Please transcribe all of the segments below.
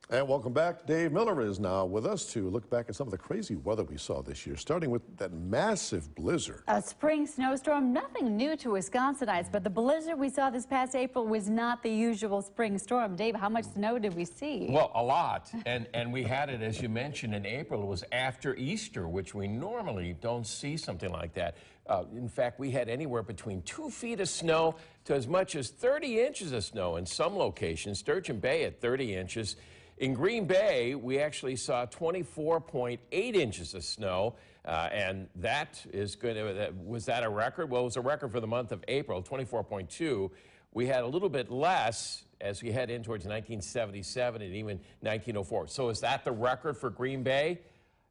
And welcome back. Dave Miller is now with us to look back at some of the crazy weather we saw this year, starting with that massive blizzard. A spring snowstorm, nothing new to Wisconsinites, but the blizzard we saw this past April was not the usual spring storm. Dave, how much snow did we see? Well, a lot, and we had it, as you mentioned, in April. It was after Easter, which we normally don't see something like that. In fact, we had anywhere between 2 feet of snow to as much as 30 inches of snow in some locations. Sturgeon Bay at 30 inches. In Green Bay, we actually saw 24.8 inches of snow, and that is going to, was that a record? Well, it was a record for the month of April, 24.2. We had a little bit less as we head in towards 1977 and even 1904. So is that the record for Green Bay?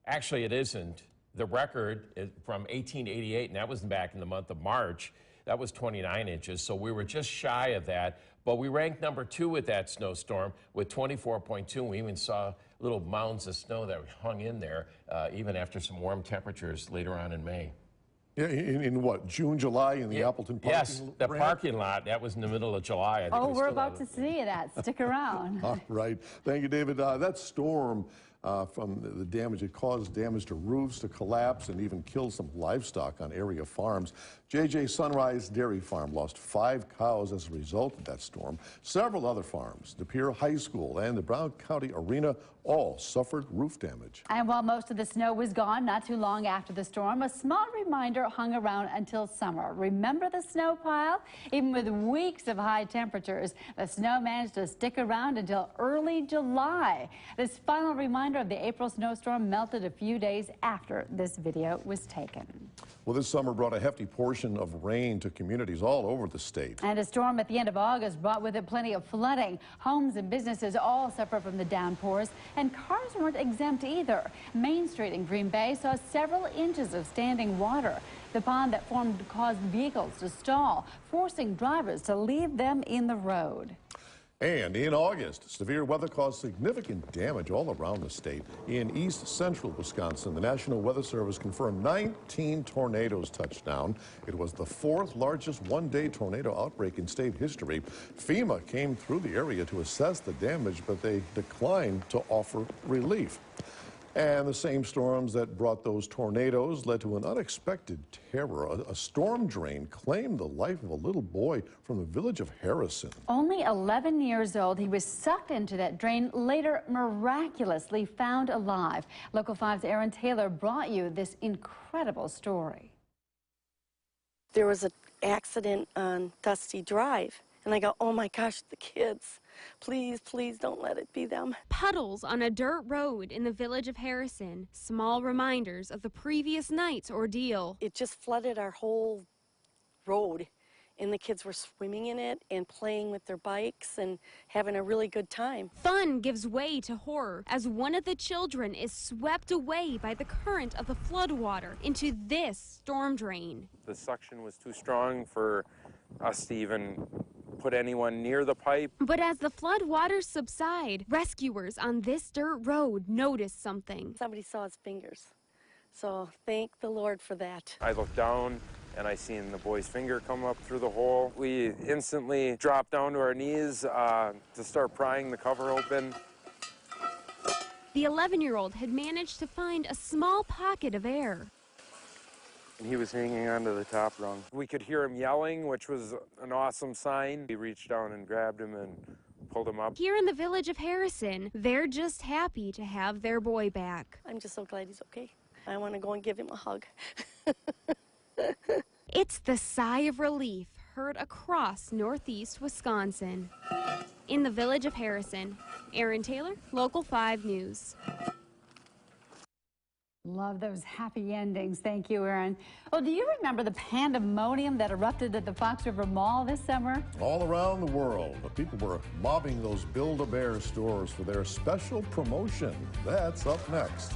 Actually, it isn't. The record is from 1888, and that was back in the month of March. That was 29 inches, so we were just shy of that. But we ranked number 2 with that snowstorm with 24.2. We even saw little mounds of snow that hung in there even after some warm temperatures later on in May. Yeah, in what, June, July in the Appleton parking lot? Yes, the parking lot. That was in the middle of July. I think we're about to see that. Stick around. All right. Thank you, David. That storm, from the damage, it caused damage to roofs to collapse and even killed some livestock on area farms. JJ Sunrise Dairy Farm lost 5 cows as a result of that storm. Several other farms, De Pere High School and the Brown County Arena, all suffered roof damage. And while most of the snow was gone not too long after the storm, a small reminder hung around until summer. Remember the snow pile? Even with weeks of high temperatures, the snow managed to stick around until early July. This final reminder of the April snowstorm melted a few days after this video was taken. Well, this summer brought a hefty portion of rain to communities all over the state. And a storm at the end of August brought with it plenty of flooding. Homes and businesses all suffer from the downpours, and cars weren't exempt either. Main Street in Green Bay saw several inches of standing water. The pond that formed caused vehicles to stall, forcing drivers to leave them in the road. And in August, severe weather caused significant damage all around the state. In east central Wisconsin, the National Weather Service confirmed 19 tornadoes touched down. It was the 4th largest one-day tornado outbreak in state history. FEMA came through the area to assess the damage, but they declined to offer relief. And the same storms that brought those tornadoes led to an unexpected terror. A storm drain claimed the life of a little boy from the village of Harrison. Only 11 years old, he was sucked into that drain, later miraculously found alive. Local 5's Aaron Taylor brought you this incredible story. There was an accident on Dusty Drive, and I go, oh my gosh, the kids. Please, please don't let it be them. Puddles on a dirt road in the village of Harrison. Small reminders of the previous night's ordeal. It just flooded our whole road, and the kids were swimming in it and playing with their bikes and having a really good time. Fun gives way to horror as one of the children is swept away by the current of the floodwater into this storm drain. The suction was too strong for us to even put anyone near the pipe. But as the flood waters subside, rescuers on this dirt road noticed something. Somebody saw his fingers, so thank the Lord for that. I looked down and I seen the boy's finger come up through the hole. We instantly dropped down to our knees to start prying the cover open. The 11-year-old had managed to find a small pocket of air. And he was hanging onto the top rung. We could hear him yelling, which was an awesome sign. We reached down and grabbed him and pulled him up. Here in the village of Harrison, they're just happy to have their boy back. I'm just so glad he's okay. I want to go and give him a hug. It's the sigh of relief heard across northeast Wisconsin. In the village of Harrison, Aaron Taylor, Local 5 News. Love those happy endings. Thank you, Aaron. Oh, do you remember the pandemonium that erupted at the Fox River Mall this summer? All around the world, the people were mobbing those Build-A-Bear stores for their special promotion. That's up next.